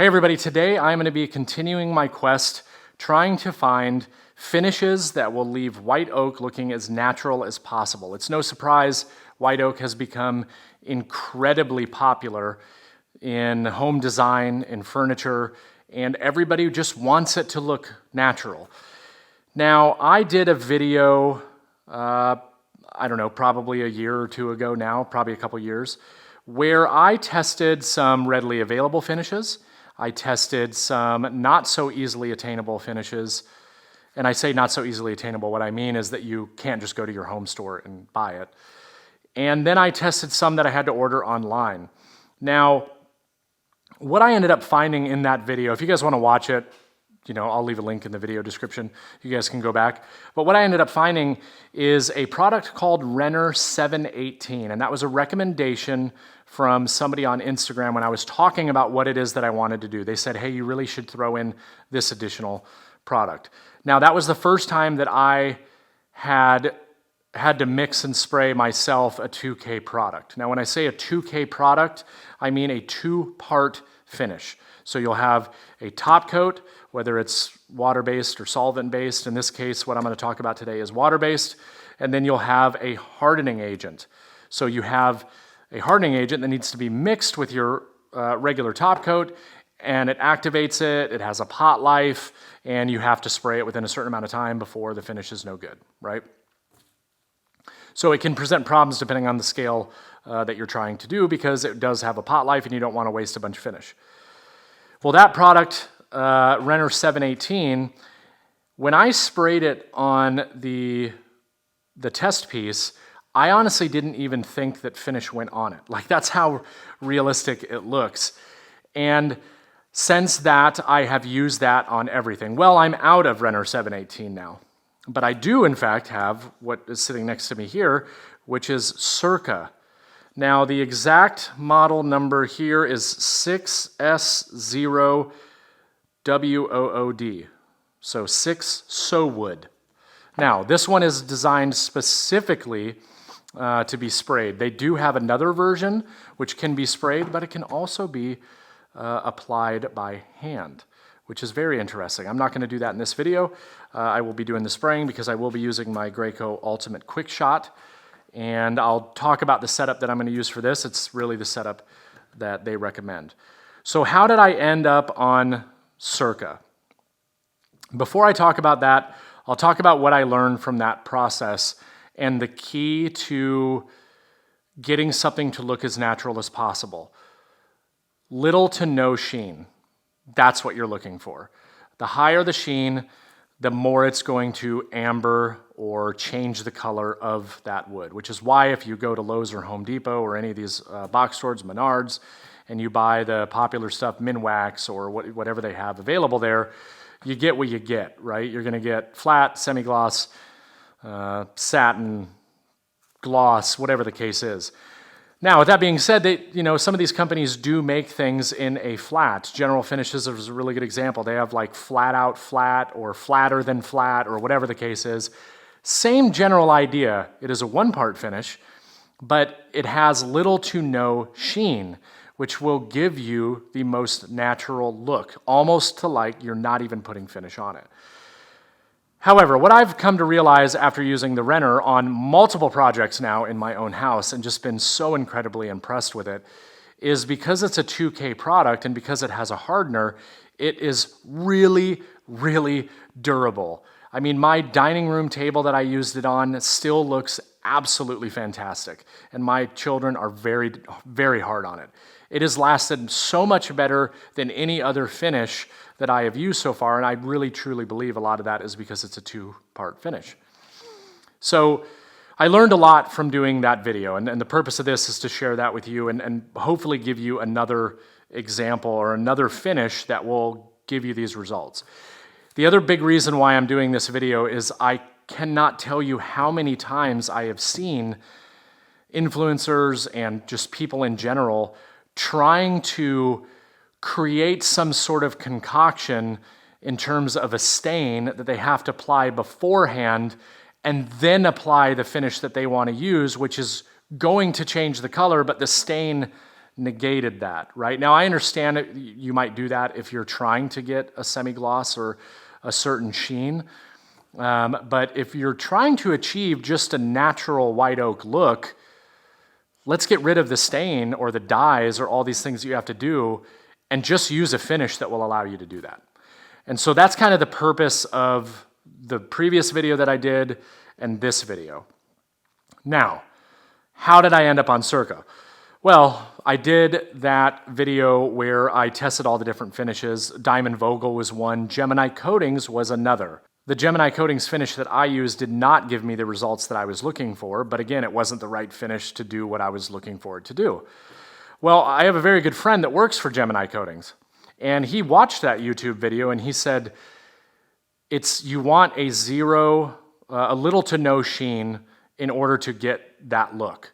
Hey everybody, today I'm going to be continuing my quest trying to find finishes that will leave white oak looking as natural as possible. It's no surprise white oak has become incredibly popular in home design, in furniture, and everybody just wants it to look natural. Now, I did a video, probably a year or two ago now, probably a couple years, where I tested some readily available finishes. I tested some not so easily attainable finishes. And I say not so easily attainable, what I mean is that you can't just go to your home store and buy it. And then I tested some that I had to order online. Now, what I ended up finding in that video, if you guys want to watch it, I'll leave a link in the video description. You guys can go back. But what I ended up finding is a product called Renner 718, and that was a recommendation from somebody on Instagram when I was talking about what it is that I wanted to do. They said, hey, you really should throw in this additional product. Now, that was the first time that I had to mix and spray myself a 2K product. Now, when I say a 2K product, I mean a two-part finish. So you'll have a top coat, whether it's water-based or solvent-based. In this case, what I'm going to talk about today is water-based. And then you'll have a hardening agent. So you have a hardening agent that needs to be mixed with your regular top coat, and it activates it, it has a pot life, and you have to spray it within a certain amount of time before the finish is no good, right? So it can present problems depending on the scale that you're trying to do, because it does have a pot life and you don't want to waste a bunch of finish. Well, that product, Renner 718, when I sprayed it on the test piece, I honestly didn't even think that finish went on it. Like, that's how realistic it looks. And since that, I have used that on everything. Well, I'm out of Renner 718 now. But I do, in fact, have what is sitting next to me here, which is Sirca. Now, the exact model number here is 6S0WOOD. So 6 SoWood. Now, this one is designed specifically to be sprayed. They do have another version which can be sprayed, but it can also be applied by hand, which is very interesting. I'm not going to do that in this video. I will be doing the spraying because I will be using my Graco Ultimate Quick Shot, and I'll talk about the setup that I'm going to use for this. It's really the setup that they recommend. So how did I end up on Sirca? Before I talk about that, I'll talk about what I learned from that process and the key to getting something to look as natural as possible. Little to no sheen. That's what you're looking for. The higher the sheen, the more it's going to amber or change the color of that wood, which is why if you go to Lowe's or Home Depot or any of these box stores, Menards, and you buy the popular stuff, Minwax or whatever they have available there, you get what you get, right? You're going to get flat, semi-gloss, satin, gloss, whatever the case is. Now, with that being said, some of these companies do make things in a flat. General Finishes is a really good example. They have like flat out flat or flatter than flat or whatever the case is. Same general idea. It is a one-part finish, but it has little to no sheen, which will give you the most natural look, almost to like you're not even putting finish on it. However, what I've come to realize after using the Renner on multiple projects now in my own house and just been so incredibly impressed with it is because it's a 2K product and because it has a hardener, it is really, really durable. I mean, my dining room table that I used it on still looks absolutely fantastic, and my children are very, very hard on it. It has lasted so much better than any other finish that I have used so far, and I really truly believe a lot of that is because it's a two-part finish. So I learned a lot from doing that video, and the purpose of this is to share that with you and hopefully give you another example or another finish that will give you these results. The other big reason why I'm doing this video is I cannot tell you how many times I have seen influencers and just people in general trying to create some sort of concoction in terms of a stain that they have to apply beforehand and then apply the finish that they want to use, which is going to change the color, but the stain negated that, right? Now, I understand it, you might do that if you're trying to get a semi-gloss or a certain sheen. But if you're trying to achieve just a natural white oak look, let's get rid of the stain or the dyes or all these things that you have to do and just use a finish that will allow you to do that. And so that's kind of the purpose of the previous video that I did and this video. Now, how did I end up on Sirca? Well, I did that video where I tested all the different finishes. Diamond Vogel was one, Gemini Coatings was another. The Gemini Coatings finish that I used did not give me the results that I was looking for, but again, it wasn't the right finish to do what I was looking for it to do. Well, I have a very good friend that works for Gemini Coatings, and he watched that YouTube video and he said, you want a little to no sheen in order to get that look.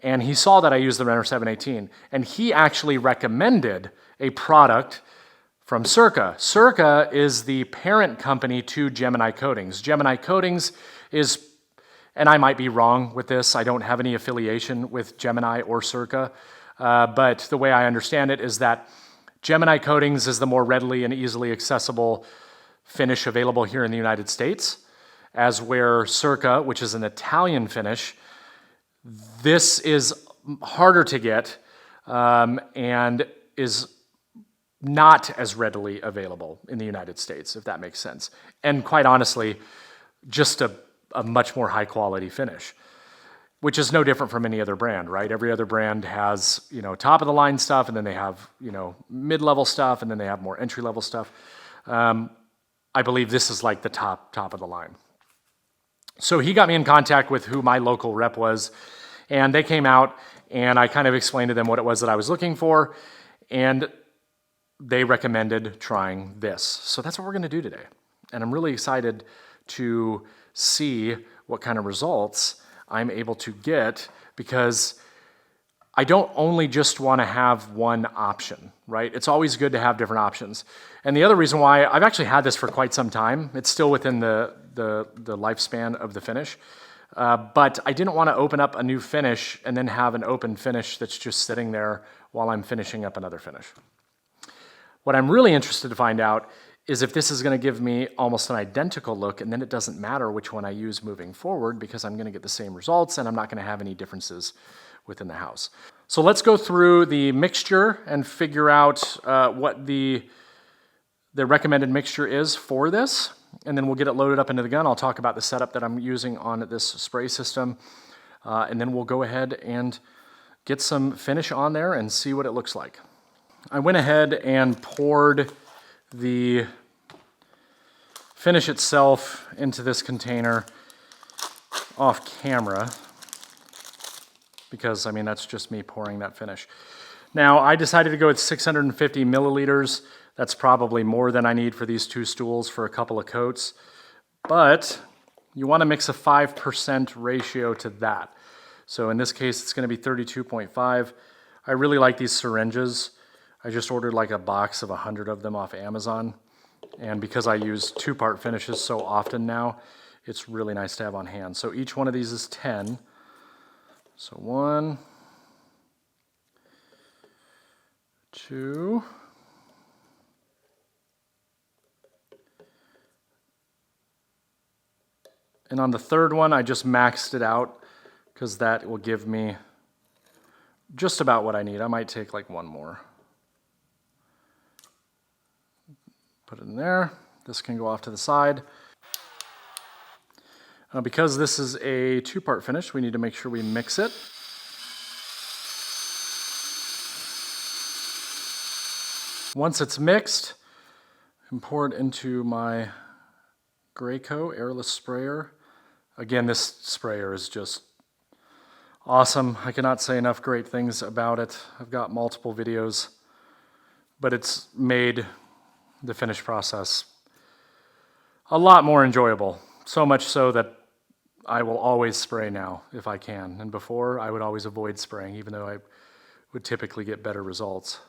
And he saw that I used the Renner 718, and he actually recommended a product from Sirca. Sirca is the parent company to Gemini Coatings. Gemini Coatings is, and I might be wrong with this, I don't have any affiliation with Gemini or Sirca, but the way I understand it is that Gemini Coatings is the more readily and easily accessible finish available here in the United States, as where Sirca, which is an Italian finish, this is harder to get and is not as readily available in the United States, if that makes sense. And quite honestly, just a much more high quality finish, which is no different from any other brand, right? Every other brand has, top of the line stuff, and then they have, mid-level stuff, and then they have more entry-level stuff. I believe this is like the top of the line. So he got me in contact with who my local rep was, and they came out, and I kind of explained to them what it was that I was looking for, and they recommended trying this. So that's what we're going to do today. And I'm really excited to see what kind of results I'm able to get, because I don't only just want to have one option, right? It's always good to have different options. And the other reason why, I've actually had this for quite some time. It's still within the lifespan of the finish. But I didn't want to open up a new finish and then have an open finish that's just sitting there while I'm finishing up another finish. What I'm really interested to find out is if this is going to give me almost an identical look, and then it doesn't matter which one I use moving forward, because I'm going to get the same results and I'm not going to have any differences within the house. So let's go through the mixture and figure out what the recommended mixture is for this, and then we'll get it loaded up into the gun. I'll talk about the setup that I'm using on this spray system, and then we'll go ahead and get some finish on there and see what it looks like. I went ahead and poured the finish itself into this container off camera, because that's just me pouring that finish. Now, I decided to go with 650 milliliters. That's probably more than I need for these two stools for a couple of coats, but you want to mix a 5% ratio to that. So in this case, it's going to be 32.5. I really like these syringes. I just ordered like a box of 100 of them off Amazon, and because I use two-part finishes so often now, it's really nice to have on hand. So each one of these is 10. So 1, 2, and on the third one, I just maxed it out because that will give me just about what I need. I might take like one more. Put it in there. This can go off to the side. Because this is a two-part finish, we need to make sure we mix it. Once it's mixed, I can pour it into my Graco airless sprayer. Again, this sprayer is just awesome. I cannot say enough great things about it. I've got multiple videos, but it's made the finish process a lot more enjoyable. So much so that I will always spray now if I can. And before, I would always avoid spraying, even though I would typically get better results.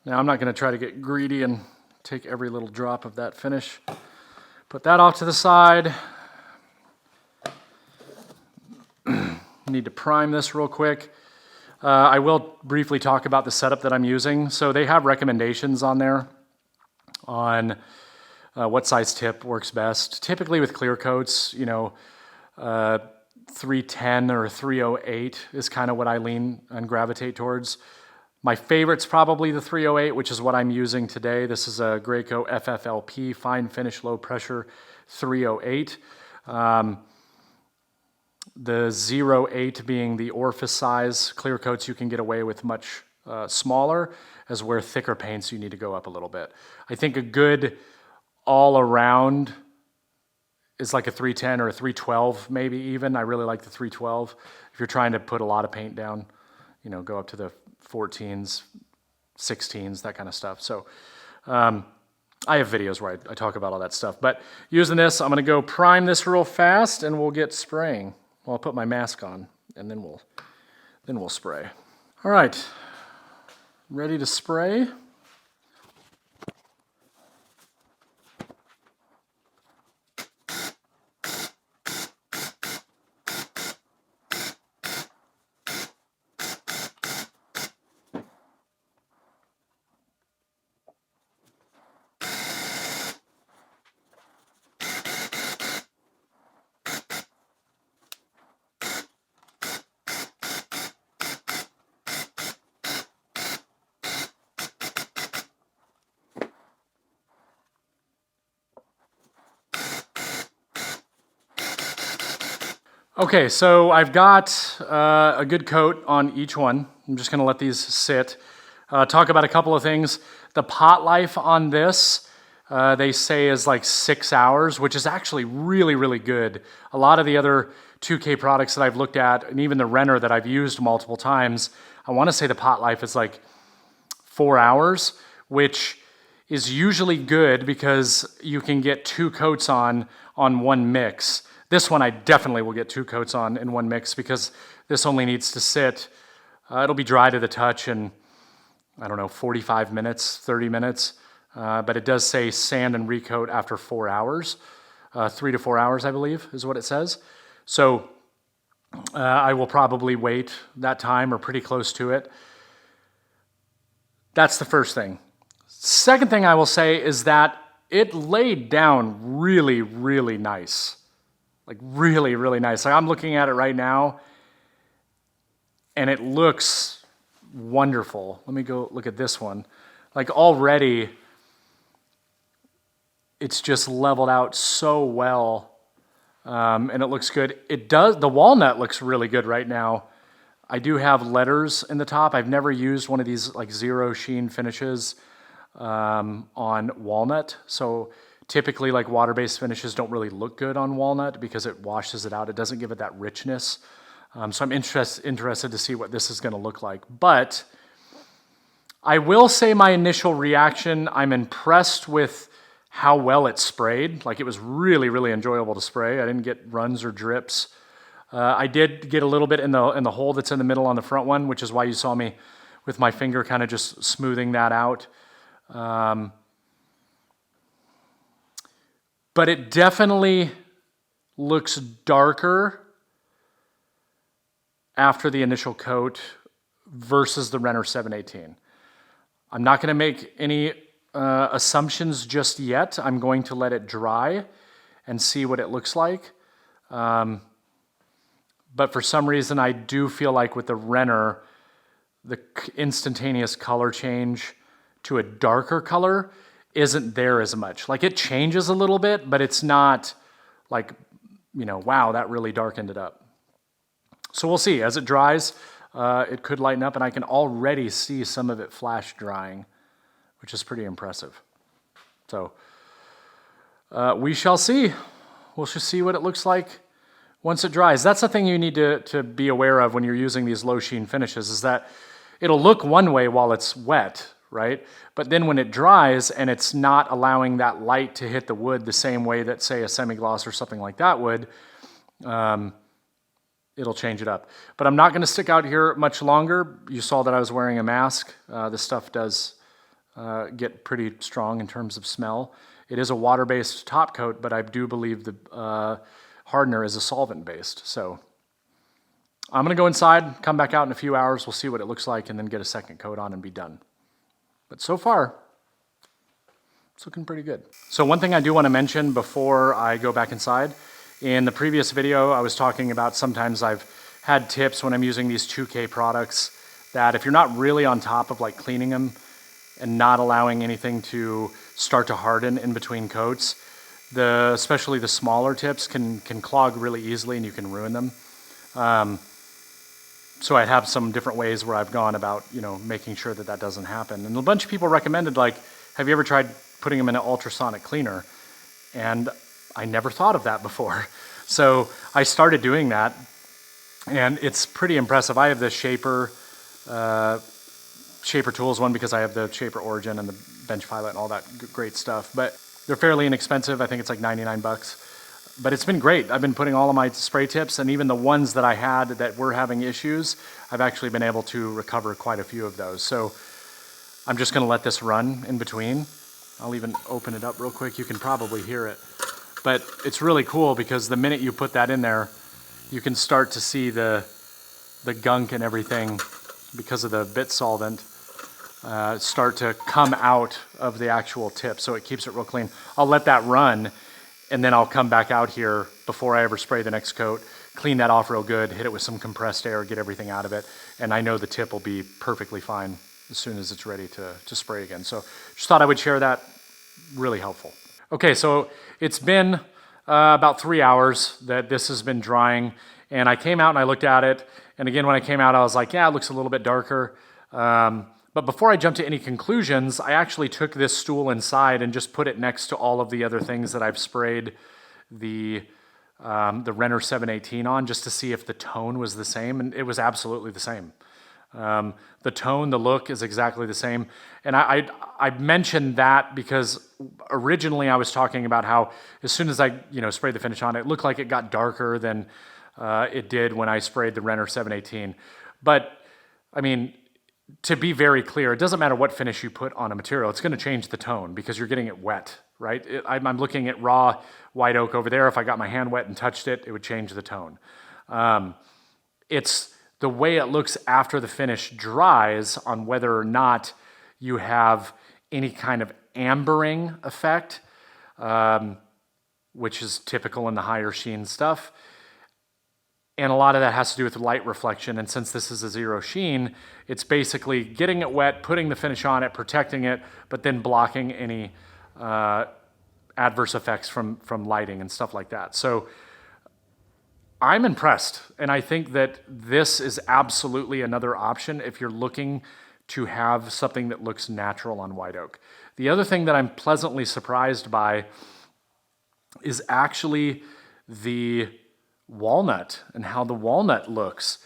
Now, I'm not going to try to get greedy and take every little drop of that finish. Put that off to the side. Need to prime this real quick. I will briefly talk about the setup that I'm using. So they have recommendations on there on what size tip works best. Typically with clear coats, 310 or 308 is kind of what I lean and gravitate towards. My favorite's probably the 308, which is what I'm using today. This is a Graco FFLP, fine finish, low pressure 308. The 08 being the orifice size. Clear coats you can get away with much smaller, as where thicker paints you need to go up a little bit. I think a good all around is like a 310 or a 312 maybe even. I really like the 312. If you're trying to put a lot of paint down, go up to the 14s, 16s, that kind of stuff. So I have videos where I talk about all that stuff. But using this, I'm going to go prime this real fast and we'll get spraying. Well, I'll put my mask on and then we'll spray. All right, ready to spray. Okay, so I've got a good coat on each one. I'm just going to let these sit. Talk about a couple of things. The pot life on this, they say is like 6 hours, which is actually really, really good. A lot of the other 2K products that I've looked at, and even the Renner that I've used multiple times, I want to say the pot life is like 4 hours, which is usually good because you can get 2 coats on one mix. This one I definitely will get 2 coats on in one mix because this only needs to sit. It'll be dry to the touch in, 45 minutes, 30 minutes. But it does say sand and recoat after 4 hours. 3 to 4 hours, I believe, is what it says. So I will probably wait that time or pretty close to it. That's the first thing. Second thing I will say is that it laid down really, really nice. Like really, really nice. Like I'm looking at it right now and it looks wonderful. Let me go look at this one. Like already it's just leveled out so well and it looks good. The walnut looks really good right now. I do have letters in the top. I've never used one of these like zero sheen finishes on walnut. So typically, like water-based finishes don't really look good on walnut because it washes it out. It doesn't give it that richness. So I'm interested to see what this is going to look like. But I will say my initial reaction, I'm impressed with how well it sprayed. Like it was really, really enjoyable to spray. I didn't get runs or drips. I did get a little bit in the hole that's in the middle on the front one, which is why you saw me with my finger kind of just smoothing that out. But it definitely looks darker after the initial coat versus the Renner 718. I'm not going to make any assumptions just yet. I'm going to let it dry and see what it looks like. But for some reason, I do feel like with the Renner, the instantaneous color change to a darker color isn't there as much. Like it changes a little bit, but it's not like, wow, that really darkened it up. So we'll see. As it dries, it could lighten up, and I can already see some of it flash drying, which is pretty impressive. So we shall see. We'll just see what it looks like once it dries. That's the thing you need to be aware of when you're using these low sheen finishes, is that it'll look one way while it's wet, right? But then when it dries and it's not allowing that light to hit the wood the same way that, say, a semi-gloss or something like that would, it'll change it up. But I'm not going to stick out here much longer. You saw that I was wearing a mask. This stuff does get pretty strong in terms of smell. It is a water-based top coat, but I do believe the hardener is a solvent-based. So I'm gonna go inside, come back out in a few hours, we'll see what it looks like, and then get a second coat on and be done. But so far, it's looking pretty good. So one thing I do want to mention before I go back inside, in the previous video I was talking about sometimes I've had tips when I'm using these 2K products that if you're not really on top of like cleaning them and not allowing anything to start to harden in between coats, especially the smaller tips can clog really easily and you can ruin them. So I have some different ways where I've gone about, making sure that doesn't happen. And a bunch of people recommended, like, have you ever tried putting them in an ultrasonic cleaner? And I never thought of that before. So I started doing that, and it's pretty impressive. I have the Shaper Tools one because I have the Shaper Origin and the Bench Pilot and all that great stuff. But they're fairly inexpensive. I think it's like 99 bucks. But it's been great. I've been putting all of my spray tips, and even the ones that I had that were having issues, I've actually been able to recover quite a few of those. So I'm just going to let this run in between. I'll even open it up real quick. You can probably hear it. But it's really cool because the minute you put that in there, you can start to see the gunk and everything because of the bit solvent start to come out of the actual tip. So it keeps it real clean. I'll let that run, and then I'll come back out here before I ever spray the next coat, clean that off real good, hit it with some compressed air, get everything out of it, and I know the tip will be perfectly fine as soon as it's ready to spray again. So just thought I would share that. Really helpful. Okay, so it's been about 3 hours that this has been drying, and I came out and I looked at it, and again, when I came out, I was like, yeah, it looks a little bit darker. But before I jump to any conclusions, I actually took this stool inside and just put it next to all of the other things that I've sprayed the Renner 718 on, just to see if the tone was the same, and it was absolutely the same. The tone, the look is exactly the same. And I mentioned that because originally I was talking about how as soon as I sprayed the finish on it, it looked like it got darker than it did when I sprayed the Renner 718. But I mean, to be very clear, it doesn't matter what finish you put on a material, it's going to change the tone because you're getting it wet, right? I'm looking at raw white oak over there. If I got my hand wet and touched it, it would change the tone. It's the way it looks after the finish dries on whether or not you have any kind of ambering effect, which is typical in the higher sheen stuff. And a lot of that has to do with light reflection. And since this is a zero sheen, it's basically getting it wet, putting the finish on it, protecting it, but then blocking any adverse effects from lighting and stuff like that. So I'm impressed. And I think that this is absolutely another option if you're looking to have something that looks natural on white oak. The other thing that I'm pleasantly surprised by is actually the walnut and how the walnut looks.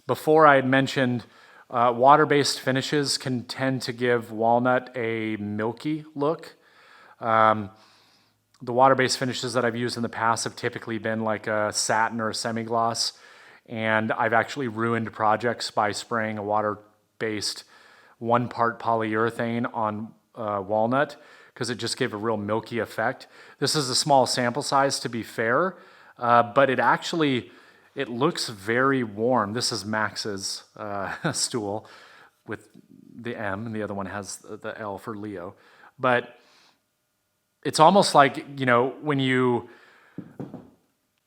Before I had mentioned water-based finishes can tend to give walnut a milky look. The water-based finishes that I've used in the past have typically been like a satin or a semi-gloss, and I've actually ruined projects by spraying a water-based 1-part polyurethane on walnut because it just gave a real milky effect. This is a small sample size, to be fair, but it looks very warm. This is Max's stool with the M, and the other one has the L for Leo. But it's almost like, when you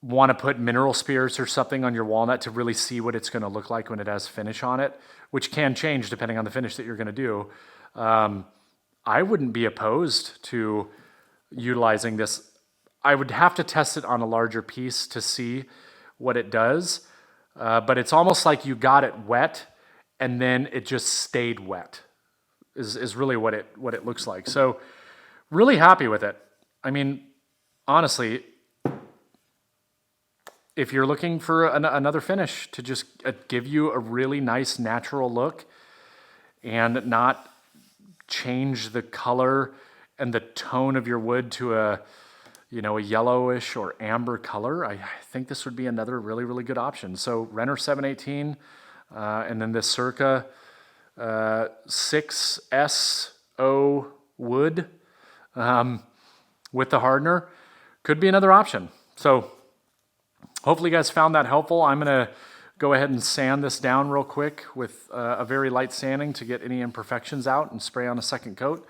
want to put mineral spirits or something on your walnut to really see what it's going to look like when it has finish on it, which can change depending on the finish that you're going to do. I wouldn't be opposed to utilizing this. I would have to test it on a larger piece to see what it does, but it's almost like you got it wet and then it just stayed wet is really what it looks like. So really happy with it. I mean, honestly, if you're looking for another finish to just give you a really nice natural look and not change the color and the tone of your wood to a yellowish or amber color, I think this would be another really, really good option. So Renner 718, and then this Sirca 6SO wood with the hardener could be another option. So hopefully you guys found that helpful. I'm going to go ahead and sand this down real quick with a very light sanding to get any imperfections out and spray on a second coat.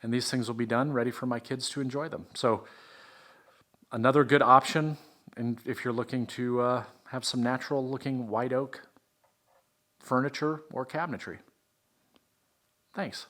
And these things will be done, ready for my kids to enjoy them. So another good option, and if you're looking to have some natural looking white oak furniture or cabinetry. Thanks.